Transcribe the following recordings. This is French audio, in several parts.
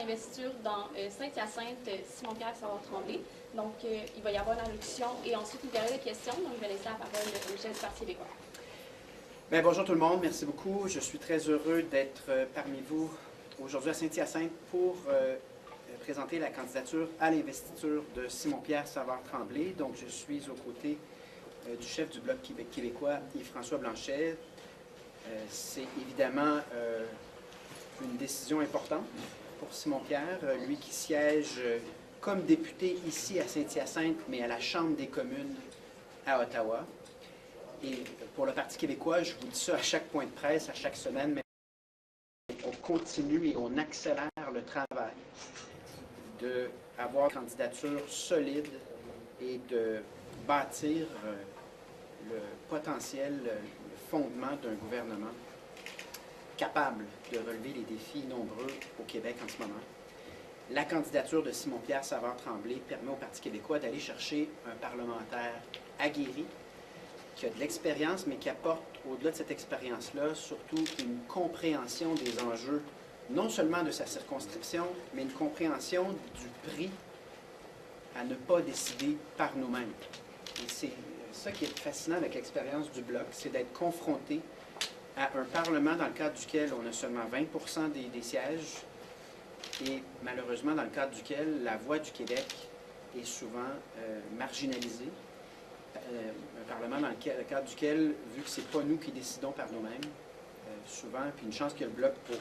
l'investiture dans Saint-Hyacinthe, Simon-Pierre Savard-Tremblay. Donc, il va y avoir une allocution et ensuite une période de questions. Donc, je vais laisser la parole au chef du Parti québécois. Bien, bonjour tout le monde, merci beaucoup. Je suis très heureux d'être parmi vous aujourd'hui à Saint-Hyacinthe pour présenter la candidature à l'investiture de Simon-Pierre Savard-Tremblay. Donc, je suis aux côtés du chef du Bloc québécois, Yves-François Blanchet. C'est évidemment une décision importante pour Simon-Pierre, lui qui siège comme député ici à Saint-Hyacinthe, mais à la Chambre des communes à Ottawa. Et pour le Parti québécois, je vous dis ça à chaque point de presse, à chaque semaine, mais on continue et on accélère le travail d'avoir une candidature solide et de bâtir le potentiel, le fondement d'un gouvernement capable de relever les défis nombreux au Québec en ce moment. La candidature de Simon-Pierre Savard-Tremblay permet au Parti québécois d'aller chercher un parlementaire aguerri, qui a de l'expérience, mais qui apporte, au-delà de cette expérience-là, surtout une compréhension des enjeux, non seulement de sa circonscription, mais une compréhension du prix à ne pas décider par nous-mêmes. Et c'est ça qui est fascinant avec l'expérience du Bloc, c'est d'être confronté à un Parlement dans le cadre duquel on a seulement 20% des sièges, et malheureusement dans le cadre duquel la voix du Québec est souvent marginalisée. Un Parlement dans le cadre duquel, vu que ce n'est pas nous qui décidons par nous-mêmes, souvent, puis une chance qu'il y a le Bloc pour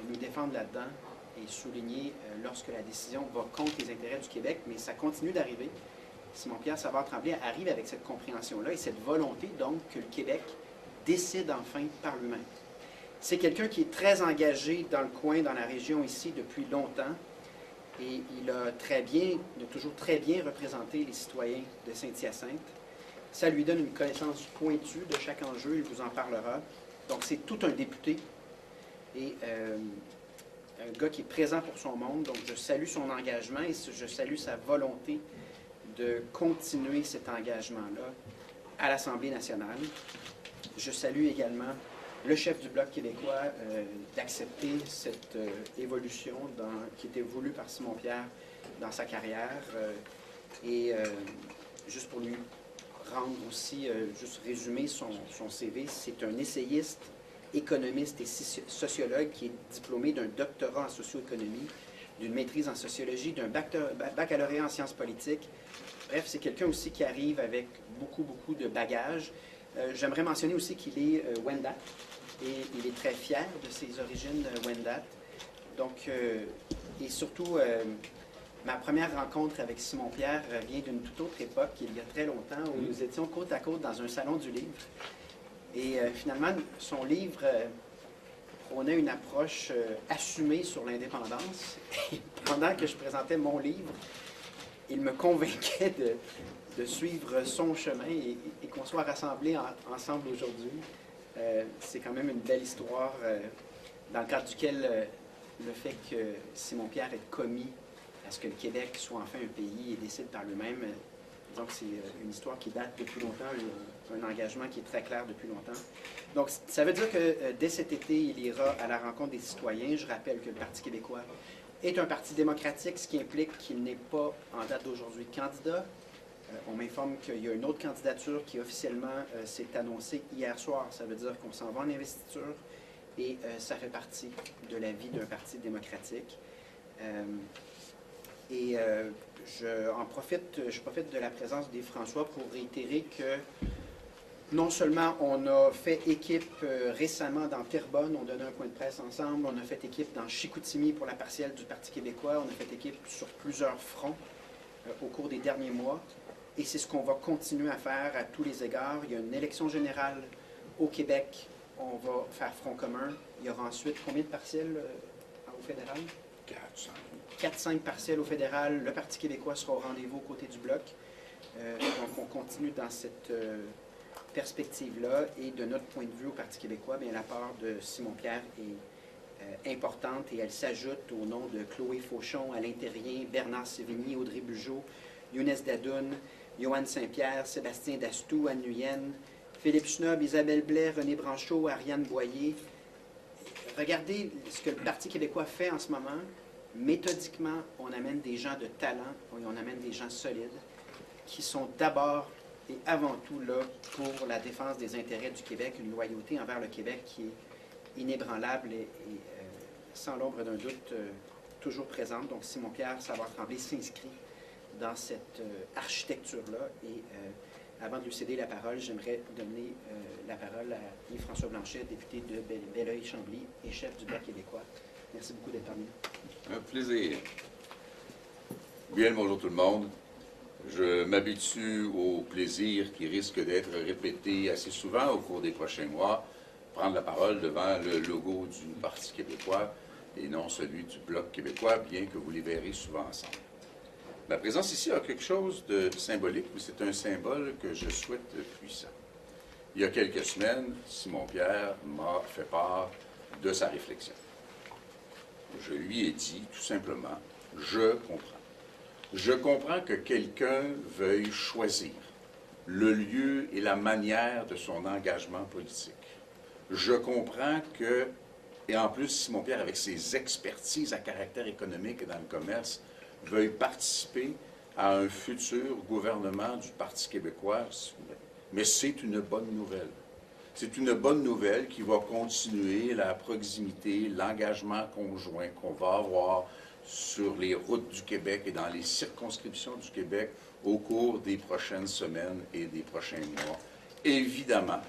nous défendre là-dedans et souligner lorsque la décision va contre les intérêts du Québec, mais ça continue d'arriver. Simon-Pierre Savard-Tremblay arrive avec cette compréhension-là et cette volonté, donc, que le Québec décide enfin par lui-même. C'est quelqu'un qui est très engagé dans le coin, dans la région ici, depuis longtemps. Et il a toujours très bien représenté les citoyens de Saint-Hyacinthe. Ça lui donne une connaissance pointue de chaque enjeu, il vous en parlera. Donc c'est tout un député et un gars qui est présent pour son monde. Donc je salue son engagement et je salue sa volonté de continuer cet engagement-là à l'Assemblée nationale. Je salue également le chef du Bloc québécois d'accepter cette évolution qui était voulue par Simon-Pierre dans sa carrière. Juste pour lui rendre aussi, juste résumer son CV, c'est un essayiste, économiste et sociologue qui est diplômé d'un doctorat en socio-économie, d'une maîtrise en sociologie, d'un baccalauréat en sciences politiques. Bref, c'est quelqu'un aussi qui arrive avec beaucoup de bagages. J'aimerais mentionner aussi qu'il est Wendat. Et il est très fier de ses origines Wendat. Donc, et surtout, ma première rencontre avec Simon-Pierre vient d'une toute autre époque, il y a très longtemps, où nous étions côte à côte dans un salon du livre. Et finalement, son livre prônait une approche assumée sur l'indépendance. Et pendant que je présentais mon livre, il me convainquait de suivre son chemin et qu'on soit rassemblés ensemble aujourd'hui. C'est quand même une belle histoire dans le cadre duquel le fait que Simon-Pierre ait commis à ce que le Québec soit enfin un pays et décide par lui-même. Donc c'est une histoire qui date depuis longtemps, un engagement qui est très clair depuis longtemps. Donc ça veut dire que dès cet été, il ira à la rencontre des citoyens. Je rappelle que le Parti québécois est un parti démocratique, ce qui implique qu'il n'est pas en date d'aujourd'hui candidat. On m'informe qu'il y a une autre candidature qui officiellement s'est annoncée hier soir. Ça veut dire qu'on s'en va en investiture et ça fait partie de la vie d'un parti démocratique. Je profite de la présence d'Yves-François pour réitérer que non seulement on a fait équipe récemment dans Terrebonne, on donnait un point de presse ensemble, on a fait équipe dans Chicoutimi pour la partielle du Parti québécois, on a fait équipe sur plusieurs fronts au cours des derniers mois. Et c'est ce qu'on va continuer à faire à tous les égards. Il y a une élection générale au Québec. On va faire front commun. Il y aura ensuite combien de partiels au fédéral? 4-5 partiels au fédéral. Le Parti québécois sera au rendez-vous aux côtés du Bloc. Donc on continue dans cette perspective-là. Et de notre point de vue au Parti québécois, bien, la part de Simon-Pierre est importante et elle s'ajoute au nom de Chloé Fauchon, Alain Terrien, Bernard Sévigny, Audrey Bugeaud, Younes Dadoun, Joanne Saint-Pierre, Sébastien Dastou, Anne Nuyen, Philippe Schnob, Isabelle Blais, René Branchot, Ariane Boyer. Regardez ce que le Parti québécois fait en ce moment. méthodiquement, on amène des gens de talent, et on amène des gens solides, qui sont d'abord et avant tout là pour la défense des intérêts du Québec, une loyauté envers le Québec qui est inébranlable et sans l'ombre d'un doute toujours présente. Donc Simon-Pierre Savard-Tremblay s'inscrit dans cette architecture-là. Et avant de lui céder la parole, j'aimerais donner la parole à Yves-François Blanchet, député de Belleuil-Chambly et chef du Bloc québécois. Merci beaucoup d'être parmi nous. Un plaisir. Bien le bonjour tout le monde. Je m'habitue au plaisir qui risque d'être répété assez souvent au cours des prochains mois, prendre la parole devant le logo du Parti québécois et non celui du Bloc québécois, bien que vous les verrez souvent ensemble. Ma présence ici a quelque chose de symbolique, mais c'est un symbole que je souhaite puissant. Il y a quelques semaines, Simon-Pierre m'a fait part de sa réflexion. Je lui ai dit tout simplement, je comprends. Je comprends que quelqu'un veuille choisir le lieu et la manière de son engagement politique. Je comprends que, et en plus, Simon-Pierre, avec ses expertises à caractère économique et dans le commerce, veuille participer à un futur gouvernement du Parti québécois. Mais c'est une bonne nouvelle. C'est une bonne nouvelle qui va continuer la proximité, l'engagement conjoint qu'on va avoir sur les routes du Québec et dans les circonscriptions du Québec au cours des prochaines semaines et des prochains mois. Évidemment,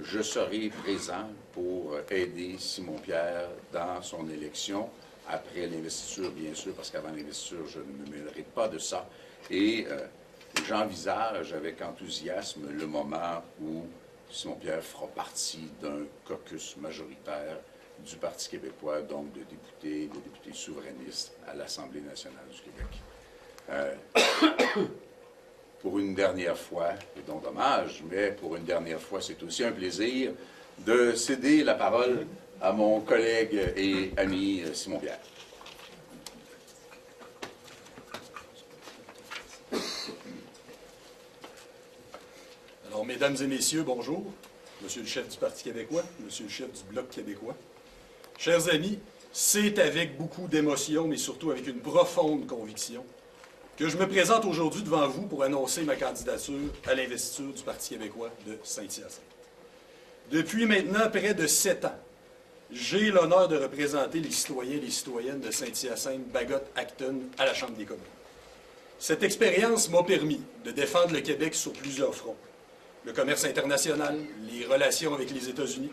je serai présent pour aider Simon-Pierre dans son élection, après l'investiture, bien sûr, parce qu'avant l'investiture, je ne me mêlerai pas de ça. Et j'envisage avec enthousiasme le moment où Simon-Pierre fera partie d'un caucus majoritaire du Parti québécois, donc de députés souverainistes à l'Assemblée nationale du Québec. Pour une dernière fois, et donc dommage, mais pour une dernière fois, c'est aussi un plaisir de céder la parole à mon collègue et ami Simon-Pierre. Alors, mesdames et messieurs, bonjour. Monsieur le chef du Parti québécois, monsieur le chef du Bloc québécois. Chers amis, c'est avec beaucoup d'émotion, mais surtout avec une profonde conviction, que je me présente aujourd'hui devant vous pour annoncer ma candidature à l'investiture du Parti québécois de Saint-Hyacinthe. Depuis maintenant près de 7 ans, j'ai l'honneur de représenter les citoyens et les citoyennes de Saint-Hyacinthe, Bagotte, Acton à la Chambre des communes. Cette expérience m'a permis de défendre le Québec sur plusieurs fronts. Le commerce international, les relations avec les États-Unis,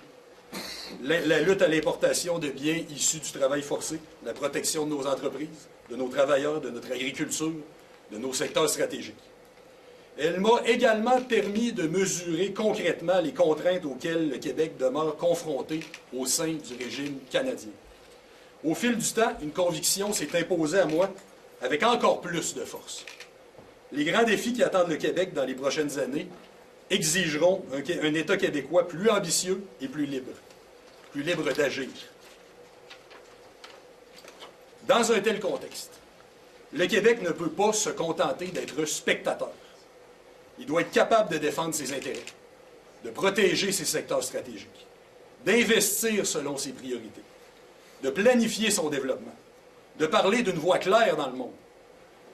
la lutte à l'importation de biens issus du travail forcé, la protection de nos entreprises, de nos travailleurs, de notre agriculture, de nos secteurs stratégiques. Elle m'a également permis de mesurer concrètement les contraintes auxquelles le Québec demeure confronté au sein du régime canadien. Au fil du temps, une conviction s'est imposée à moi avec encore plus de force. Les grands défis qui attendent le Québec dans les prochaines années exigeront un État québécois plus ambitieux et plus libre d'agir. Dans un tel contexte, le Québec ne peut pas se contenter d'être spectateur. Il doit être capable de défendre ses intérêts, de protéger ses secteurs stratégiques, d'investir selon ses priorités, de planifier son développement, de parler d'une voix claire dans le monde.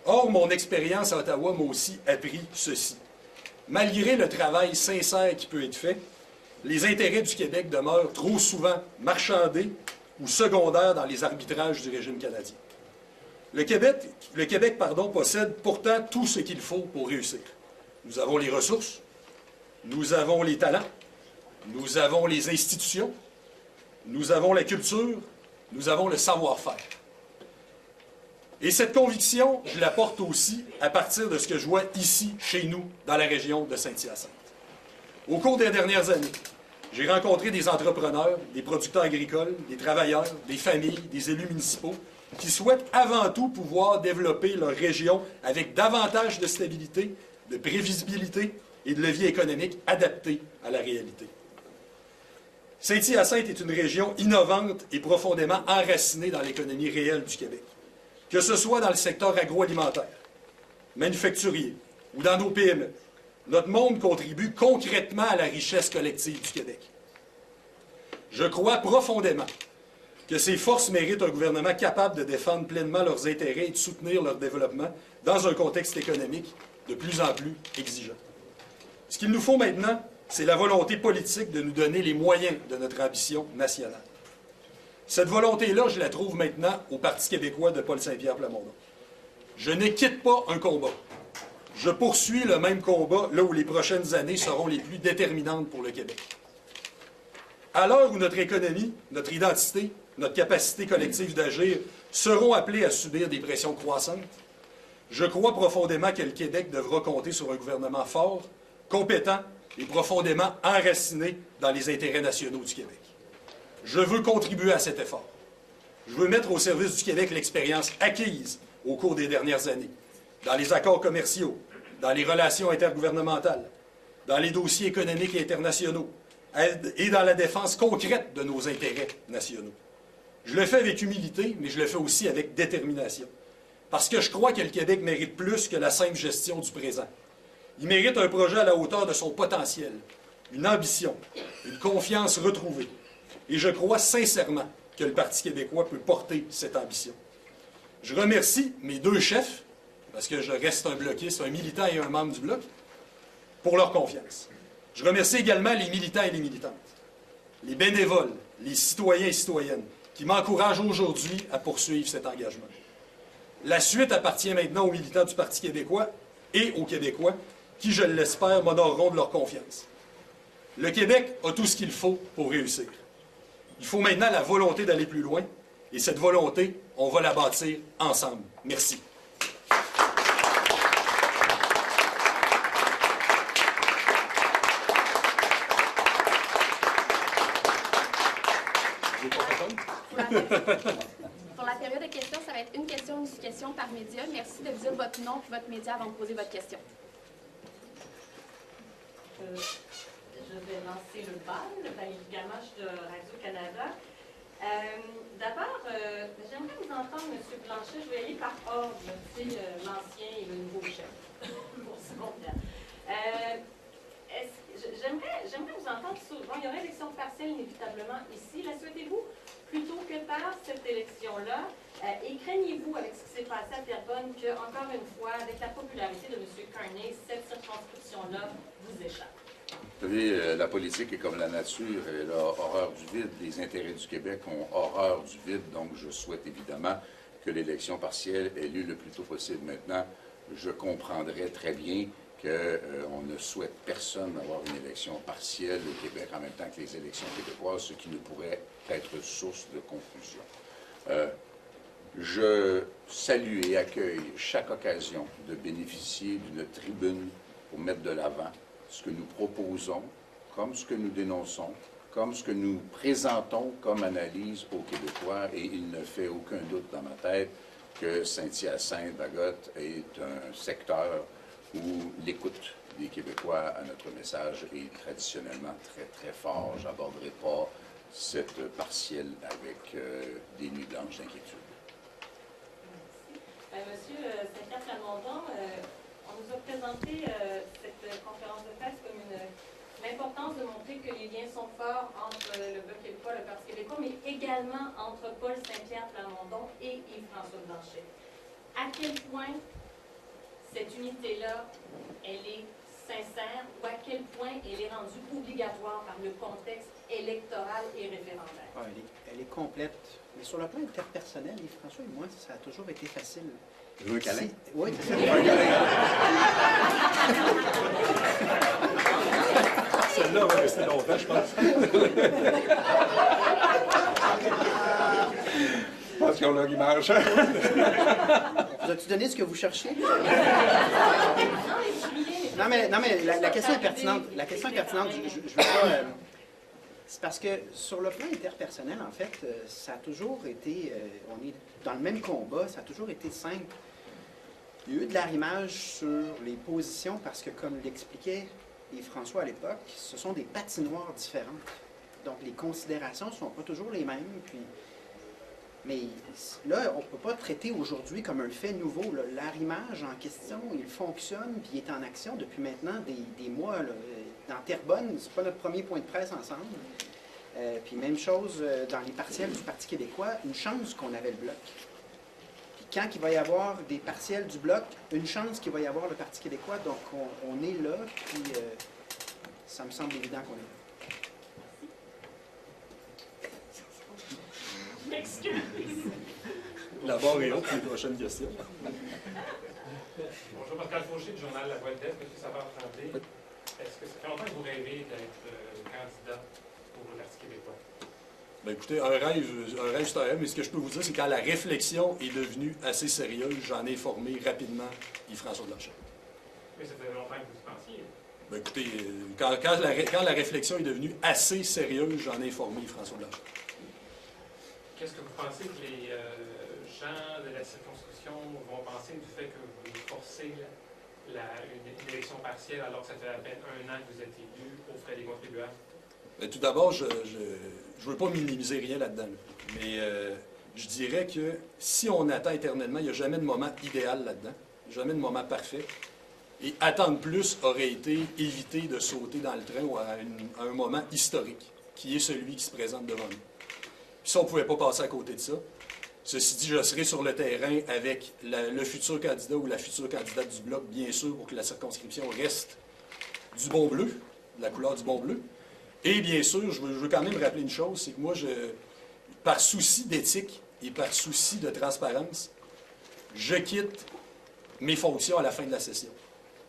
Or, mon expérience à Ottawa m'a aussi appris ceci. Malgré le travail sincère qui peut être fait, les intérêts du Québec demeurent trop souvent marchandés ou secondaires dans les arbitrages du régime canadien. Le Québec possède pourtant tout ce qu'il faut pour réussir. Nous avons les ressources, nous avons les talents, nous avons les institutions, nous avons la culture, nous avons le savoir-faire. Et cette conviction, je la porte aussi à partir de ce que je vois ici, chez nous, dans la région de Saint-Hyacinthe. Au cours des dernières années, j'ai rencontré des entrepreneurs, des producteurs agricoles, des travailleurs, des familles, des élus municipaux qui souhaitent avant tout pouvoir développer leur région avec davantage de stabilité, de prévisibilité et de levier économique adapté à la réalité. Saint-Hyacinthe est une région innovante et profondément enracinée dans l'économie réelle du Québec. Que ce soit dans le secteur agroalimentaire, manufacturier ou dans nos PME, notre monde contribue concrètement à la richesse collective du Québec. Je crois profondément que ces forces méritent un gouvernement capable de défendre pleinement leurs intérêts et de soutenir leur développement dans un contexte économique de plus en plus exigeant. Ce qu'il nous faut maintenant, c'est la volonté politique de nous donner les moyens de notre ambition nationale. Cette volonté-là, je la trouve maintenant au Parti québécois de Paul Saint-Pierre Plamondon. Je ne quitte pas un combat. Je poursuis le même combat là où les prochaines années seront les plus déterminantes pour le Québec. À l'heure où notre économie, notre identité, notre capacité collective d'agir seront appelées à subir des pressions croissantes, je crois profondément que le Québec devra compter sur un gouvernement fort, compétent et profondément enraciné dans les intérêts nationaux du Québec. Je veux contribuer à cet effort. Je veux mettre au service du Québec l'expérience acquise au cours des dernières années, dans les accords commerciaux, dans les relations intergouvernementales, dans les dossiers économiques et internationaux, et dans la défense concrète de nos intérêts nationaux. Je le fais avec humilité, mais je le fais aussi avec détermination. Parce que je crois que le Québec mérite plus que la simple gestion du présent. Il mérite un projet à la hauteur de son potentiel, une ambition, une confiance retrouvée. Et je crois sincèrement que le Parti québécois peut porter cette ambition. Je remercie mes deux chefs, parce que je reste un bloquiste, un militant et un membre du Bloc, pour leur confiance. Je remercie également les militants et les militantes, les bénévoles, les citoyens et citoyennes, qui m'encouragent aujourd'hui à poursuivre cet engagement. La suite appartient maintenant aux militants du Parti québécois et aux Québécois, qui, je l'espère, m'honoreront de leur confiance. Le Québec a tout ce qu'il faut pour réussir. Il faut maintenant la volonté d'aller plus loin, et cette volonté, on va la bâtir ensemble. Merci. Pour la période de questions, ça va être une question par média. Merci de dire votre nom et votre média avant de poser votre question. Je vais lancer le bal, Valérie Gamache de Radio-Canada. D'abord, j'aimerais vous entendre, M. Blanchet. Je vais aller par ordre, l'ancien et le nouveau chef, pour ce compte-là. J'aimerais vous entendre sur... Bon, il y aura une élection partielle inévitablement ici. La souhaitez-vous plutôt que tard, cette élection-là? Et craignez-vous, avec ce qui s'est passé à Terrebonne, que, encore une fois, avec la popularité de M. Carney, cette circonscription-là vous échappe? Vous savez, la politique est comme la nature, elle a horreur du vide. Les intérêts du Québec ont horreur du vide, donc je souhaite évidemment que l'élection partielle ait lieu le plus tôt possible. Maintenant, je comprendrai très bien qu'on ne souhaite personne avoir une élection partielle au Québec en même temps que les élections québécoises, ce qui ne pourrait être source de confusion. Je salue et accueille chaque occasion de bénéficier d'une tribune pour mettre de l'avant ce que nous proposons, comme ce que nous dénonçons, comme ce que nous présentons comme analyse aux Québécois, et il ne fait aucun doute dans ma tête que Saint-Hyacinthe, Bagotte est un secteur où l'écoute des Québécois à notre message est traditionnellement très, très fort. Je n'aborderai pas cette partielle avec des nuits blanches d'inquiétude. Monsieur Saint-Pierre Plamondon, on nous a présenté cette conférence de presse comme l'importance de montrer que les liens sont forts entre le Bloc québécois et le Parti québécois, mais également entre Paul Saint-Pierre Plamondon et Yves-François Blanchet. À quel point cette unité-là, elle est sincère, ou à quel point elle est rendue obligatoire par le contexte électoral et référendaire? Ah, elle est complète. Mais sur le plan interpersonnel, Yves-François et moi, ça a toujours été facile. Je veux un câlin? Oui, c'est ça. Celle-là va rester longtemps, je pense. Je pense qu'on a l'image. Vous as-tu donné ce que vous cherchiez? Non, mais la question est pertinente. La question est pertinente. Je veux pas... c'est parce que sur le plan interpersonnel, en fait, ça a toujours été... on est dans le même combat, ça a toujours été simple. Il y a eu de l'arrimage sur les positions parce que, comme l'expliquait Yves-François à l'époque, ce sont des patinoires différentes. Donc, les considérations ne sont pas toujours les mêmes. Mais là, on ne peut pas traiter aujourd'hui comme un fait nouveau. L'arrimage en question, il fonctionne puis il est en action depuis maintenant des mois. Là. Dans Terrebonne, ce n'est pas notre premier point de presse ensemble. Puis même chose dans les partiels du Parti québécois, une chance qu'on avait le Bloc. Puis quand il va y avoir des partiels du Bloc, une chance qu'il va y avoir le Parti québécois. Donc on est là, puis ça me semble évident qu'on est là. Excuse. La barre est haute pour les prochaines questions. Bonjour, Pascal Fauché du journal La Voix de l'Est. Monsieur Savard-Tremblay, est-ce que ça fait longtemps que vous rêvez d'être candidat pour le Parti québécois? Ben écoutez, un rêve c'est un rêve, mais ce que je peux vous dire, c'est que quand la réflexion est devenue assez sérieuse, j'en ai formé rapidement Yves-François Blanchet. Mais ça fait longtemps que vous y pensiez. Ben écoutez, quand la réflexion est devenue assez sérieuse, j'en ai formé Yves-François Blanchet. Qu'est-ce que vous pensez que les gens de la circonscription vont penser du fait que vous forcez une élection partielle alors que ça fait à peine 1 an que vous êtes élu aux frais des contribuables? Ben, tout d'abord, je veux pas minimiser rien là-dedans, mais je dirais que si on attend éternellement, il n'y a jamais de moment idéal là-dedans, jamais de moment parfait. Et attendre plus aurait été éviter de sauter dans le train à un moment historique, qui est celui qui se présente devant nous. Puis ça, on ne pouvait pas passer à côté de ça. Ceci dit, je serai sur le terrain avec le futur candidat ou la future candidate du Bloc, bien sûr, pour que la circonscription reste du bon bleu, de la couleur du bon bleu. Et bien sûr, je veux quand même rappeler une chose, c'est que moi, par souci d'éthique et par souci de transparence, je quitte mes fonctions à la fin de la session.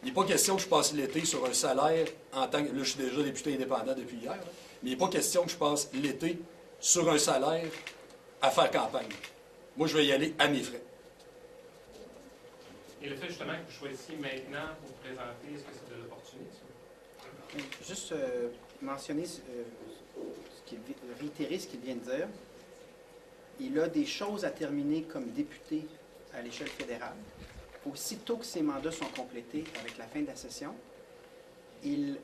Il n'est pas question que je passe l'été sur un salaire en tant que... Là, je suis déjà député indépendant depuis hier, là, mais il n'est pas question que je passe l'été sur un salaire à faire campagne. Moi, je vais y aller à mes frais. Et le fait justement que vous choisissiez maintenant pour vous présenter, est-ce que c'est de l'opportunisme? Juste mentionner, réitérer ce qu'il vient de dire. Il a des choses à terminer comme député à l'échelle fédérale. Aussitôt que ses mandats sont complétés avec la fin de la session, il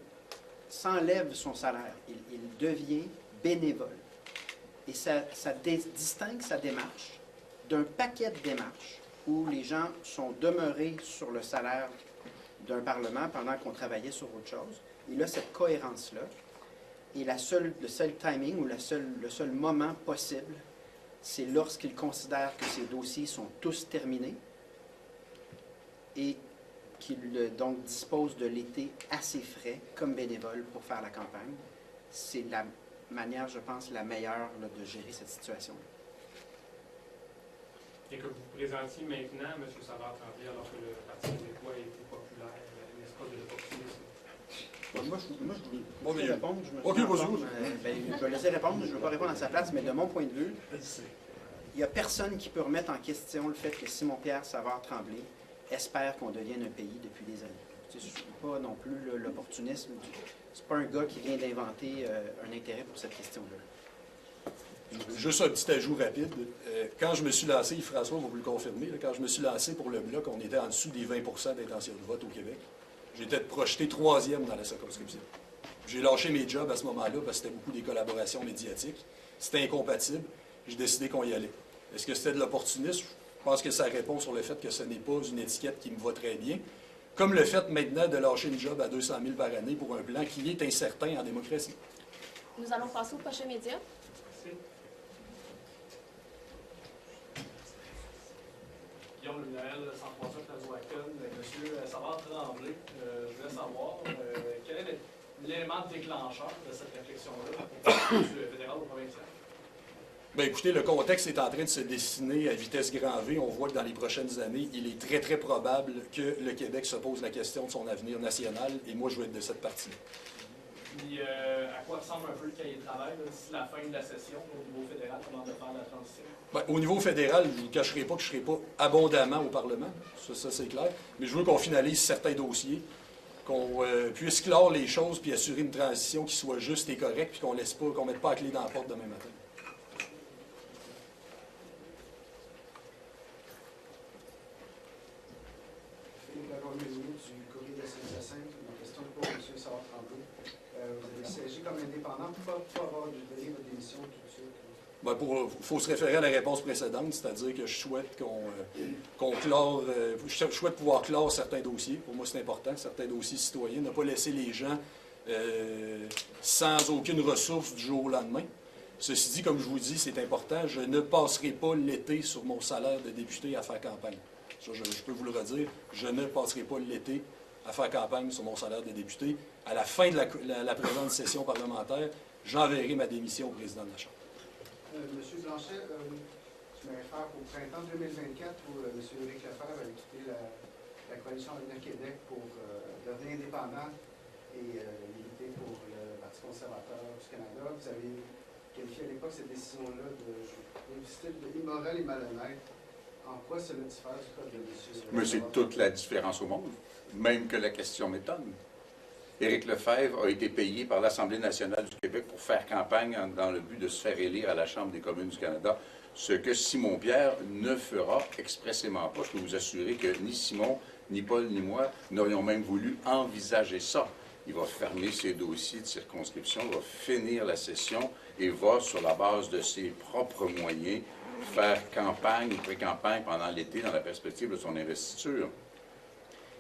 s'enlève son salaire. Il devient bénévole. Et ça distingue sa démarche d'un paquet de démarches où les gens sont demeurés sur le salaire d'un Parlement pendant qu'on travaillait sur autre chose. Il a cette cohérence-là. Et le seul timing ou le seul moment possible, c'est lorsqu'il considère que ses dossiers sont tous terminés et qu'il donc dispose de l'été assez frais comme bénévole pour faire la campagne. C'est la manière, je pense, la meilleure là, de gérer cette situation-là. Et que vous vous présentiez maintenant, M. Savard-Tremblay, alors que le Parti québécois est plus populaire, n'est-ce pas de l'opportunisme? Moi, je voulais répondre. Je vais laisser répondre, je ne veux pas répondre à sa place, mais de mon point de vue, il n'y a personne qui peut remettre en question le fait que Simon-Pierre Savard-Tremblay espère qu'on devienne un pays depuis des années. Je ne suis pas non plus l'opportunisme. C'est pas un gars qui vient d'inventer un intérêt pour cette question-là. Juste un petit ajout rapide. Quand je me suis lancé, Yves-François va vous le confirmer, là, quand je me suis lancé pour le Bloc, on était en dessous des 20 d'intention de vote au Québec. J'étais projeté 3e dans la circonscription. J'ai lâché mes jobs à ce moment-là parce que c'était beaucoup des collaborations médiatiques. C'était incompatible. J'ai décidé qu'on y allait. Est-ce que c'était de l'opportunisme? Je pense que ça répond sur le fait que ce n'est pas une étiquette qui me va très bien. Comme le fait maintenant de lâcher une job à 200 000 par année pour un plan qui est incertain en démocratie. Nous allons passer au prochain média. Merci. Guillaume Lunael, 103 Plazoacon. Monsieur Savard-Tremblay, je voulais savoir quel est l'élément déclencheur de cette réflexion-là du fédéral au provincial? Bien, écoutez, le contexte est en train de se dessiner à vitesse grand V. On voit que dans les prochaines années, il est très, très probable que le Québec se pose la question de son avenir national, et moi, je vais être de cette partie-là. Puis, à quoi ressemble un peu le cahier de travail d'ici la fin de la session au niveau fédéral, comment de faire la transition? Bien, au niveau fédéral, je ne vous cacherai pas que je ne serai pas abondamment au Parlement, ça c'est clair, mais je veux qu'on finalise certains dossiers, qu'on puisse clore les choses puis assurer une transition qui soit juste et correcte, puis qu'on ne mette pas la clé dans la porte demain matin. Du courrier de Saint-Hyacinthe, une question pour M. Savard-Tremblay. Vous avez siégé comme indépendant pour avoir donné votre démission tout de suite. Ben il faut se référer à la réponse précédente, c'est-à-dire que je souhaite qu'on clore, je souhaite pouvoir clore certains dossiers. Pour moi, c'est important, certains dossiers citoyens, ne pas laisser les gens sans aucune ressource du jour au lendemain. Ceci dit, comme je vous dis, c'est important, je ne passerai pas l'été sur mon salaire de député à faire campagne. Ça, je peux vous le redire, je ne passerai pas l'été à faire campagne sur mon salaire de député. À la fin de la présente session parlementaire, j'enverrai ma démission au président de la Chambre. Monsieur Blanchet, je me réfère au printemps 2024 où M. Éric Lefebvre a quitté la coalition Avenir Québec pour devenir indépendant et militer pour le Parti conservateur du Canada. Vous avez qualifié à l'époque cette décision-là de style immorale et malhonnête. En quoi cela diffère du code de M. Mais c'est toute la différence au monde, même que la question m'étonne. Éric Lefebvre a été payé par l'Assemblée nationale du Québec pour faire campagne dans le but de se faire élire à la Chambre des communes du Canada, ce que Simon Pierre ne fera expressément pas. Je peux vous assurer que ni Simon, ni Paul, ni moi n'aurions même voulu envisager ça. Il va fermer ses dossiers de circonscription, va finir la session et va, sur la base de ses propres moyens, faire campagne ou pré-campagne pendant l'été dans la perspective de son investiture.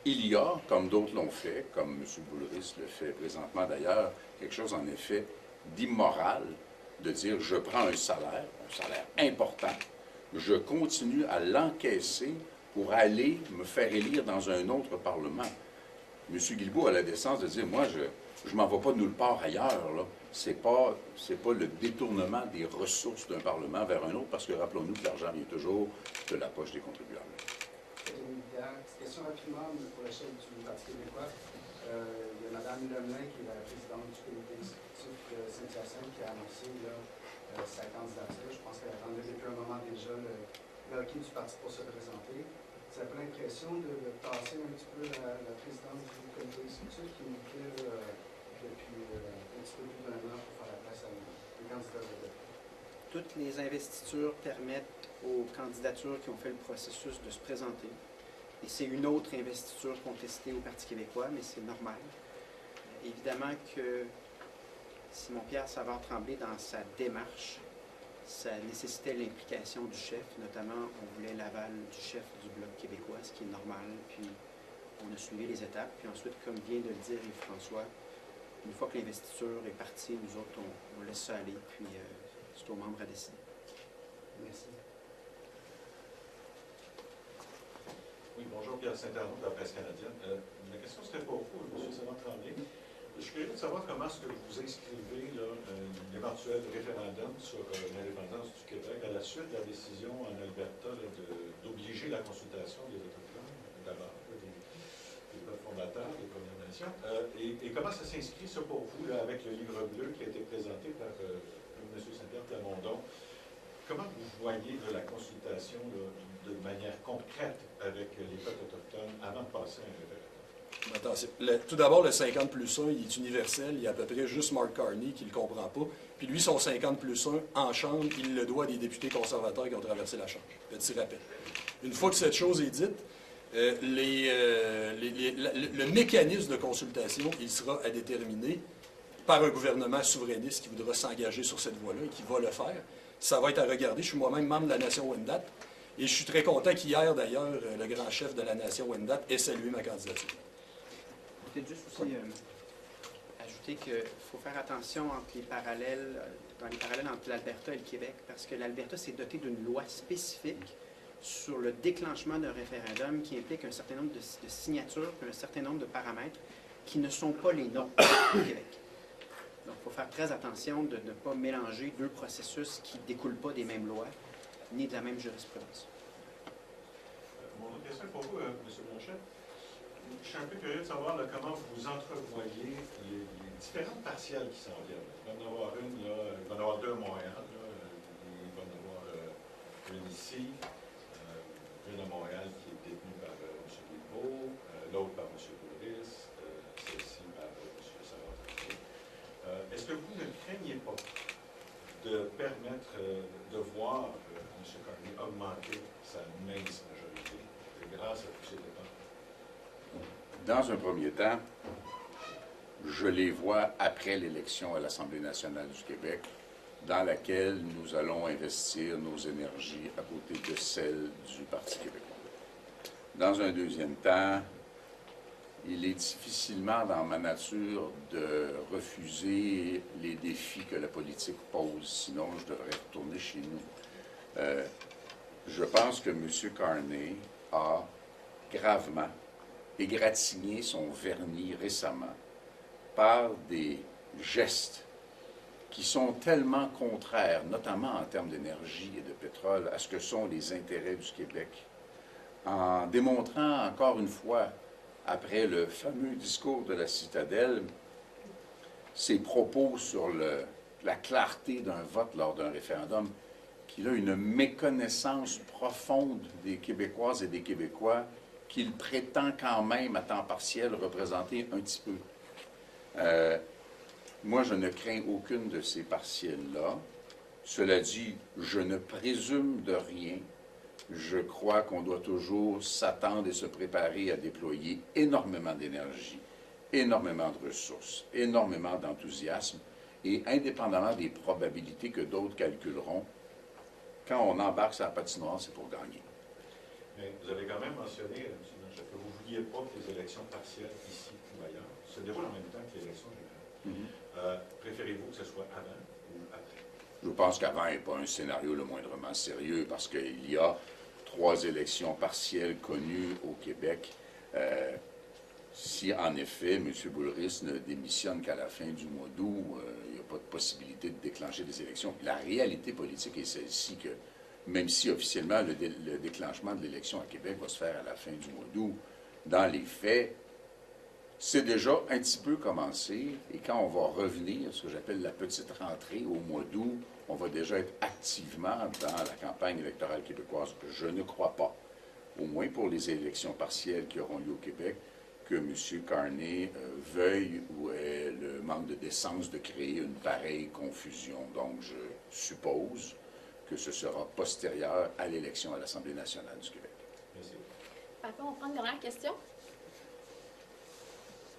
Il y a, comme d'autres l'ont fait, comme M. Boulris le fait présentement d'ailleurs, quelque chose en effet d'immoral de dire je prends un salaire important, je continue à l'encaisser pour aller me faire élire dans un autre Parlement. M. Guilbeault a la décence de dire moi, je ne m'en vais pas de nulle part ailleurs, là. C'est pas le détournement des ressources d'un Parlement vers un autre, parce que rappelons-nous que l'argent vient toujours de la poche des contribuables. Question rapidement pour la chaîne du Parti québécois. Il y a Mme Lemelin, qui est la présidente du comité exécutif de Saint-Hyacinthe, qui a annoncé sa candidature. Je pense qu'elle attendait depuis un moment déjà le hockey du parti pour se présenter. Ça n'a pas l'impression de tasser un petit peu la présidente du comité exécutif qui militait depuis un petit peu plus d'un an pour faire la place à des candidats de députés. Toutes les investitures permettent aux candidatures qui ont fait le processus de se présenter. Et c'est une autre investiture contestée au Parti québécois, mais c'est normal. Évidemment que Simon-Pierre Savard-Tremblay, dans sa démarche, ça nécessitait l'implication du chef, notamment on voulait l'aval du chef du Bloc québécois, ce qui est normal, puis on a suivi les étapes. Puis ensuite, comme vient de le dire Yves-François, une fois que l'investiture est partie, nous autres, on laisse ça aller, puis c'est aux membres à décider. Merci. Oui, bonjour, Pierre Saint-Arnaud de la presse canadienne. Ma question serait pour vous, M. Savard-Tremblay. Je suis curieux de savoir comment est-ce que vous inscrivez l'éventuel référendum sur l'indépendance du Québec à la suite de la décision en Alberta d'obliger la consultation des Autochtones, d'abord, des peuples fondateurs, des Premières Nations. Et comment ça s'inscrit, ça, pour vous, là, avec le livre bleu qui a été présenté par M. Saint-Pierre Plamondon? Comment vous voyez la consultation de manière concrète avec les peuples autochtones avant de passer à un référendum? Tout d'abord, le 50+1, il est universel. Il y a à peu près juste Mark Carney qui ne le comprend pas. Puis lui, son 50+1, en Chambre, il le doit à des députés conservateurs qui ont traversé la Chambre. Petit rappel. Une fois que cette chose est dite, le mécanisme de consultation, il sera à déterminer par un gouvernement souverainiste qui voudra s'engager sur cette voie-là et qui va le faire. Ça va être à regarder. Je suis moi-même membre de la Nation Wendat et je suis très content qu'hier, d'ailleurs, le grand chef de la Nation Wendat ait salué ma candidature. Peut-être juste aussi ajouter qu'il faut faire attention dans les parallèles entre l'Alberta et le Québec, parce que l'Alberta s'est doté d'une loi spécifique sur le déclenchement d'un référendum qui implique un certain nombre de signatures et un certain nombre de paramètres qui ne sont pas les nôtres au Québec. Donc, il faut faire très attention de ne pas mélanger deux processus qui ne découlent pas des mêmes lois ni de la même jurisprudence. Mon autre question pour vous, M. Blanchet. Je suis un peu curieux de savoir comment vous entrevoyez les différentes partielles qui s'en viennent. Il va y en avoir une, là, il va y en avoir deux à Montréal. Là, il va y en avoir une ici, une à Montréal qui est détenue par M. Guilbeault, l'autre par M. Boulris, celle-ci par M. Savard-Tremblay. Est-ce que vous ne craignez pas de permettre de voir M. Carney augmenter sa mince majorité grâce à tous ces débats? Dans un premier temps, je les vois après l'élection à l'Assemblée nationale du Québec, dans laquelle nous allons investir nos énergies à côté de celles du Parti québécois. Dans un deuxième temps, il est difficilement dans ma nature de refuser les défis que la politique pose, sinon je devrais retourner chez nous. Je pense que M. Carney a gravement égratigné son vernis récemment par des gestes qui sont tellement contraires, notamment en termes d'énergie et de pétrole, à ce que sont les intérêts du Québec, en démontrant encore une fois, après le fameux discours de la Citadelle, ses propos sur la clarté d'un vote lors d'un référendum, qu'il a une méconnaissance profonde des Québécoises et des Québécois qu'il prétend quand même à temps partiel représenter un petit peu. Moi, je ne crains aucune de ces partiels-là. Cela dit, je ne présume de rien. Je crois qu'on doit toujours s'attendre et se préparer à déployer énormément d'énergie, énormément de ressources, énormément d'enthousiasme, et indépendamment des probabilités que d'autres calculeront, quand on embarque sur la patinoire, c'est pour gagner. Mais vous avez quand même mentionné, M. Blanchet, que vous ne vouliez pas que les élections partielles ici ou ailleurs se déroulent en même temps que l'élection générale. Préférez-vous que ce soit avant ou après? Je pense qu'avant n'est pas un scénario le moindrement sérieux parce qu'il y a 3 élections partielles connues au Québec. Si, en effet, M. Boulris ne démissionne qu'à la fin du mois d'août, il n'y a pas de possibilité de déclencher des élections. La réalité politique est celle-ci que, même si officiellement le déclenchement de l'élection à Québec va se faire à la fin du mois d'août, dans les faits, c'est déjà un petit peu commencé. Et quand on va revenir, ce que j'appelle la petite rentrée au mois d'août, on va déjà être activement dans la campagne électorale québécoise. Je ne crois pas, au moins pour les élections partielles qui auront lieu au Québec, que M. Carney veuille ou ait le manque de décence de créer une pareille confusion. Donc, je suppose que ce sera postérieur à l'élection à l'Assemblée nationale du Québec. Merci. Parfait, on prend une dernière question.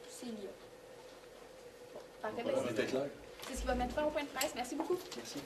Célia. Bon, parfait, C'était clair. c'est ce qui va mettre fin au point de presse. Merci beaucoup. Merci.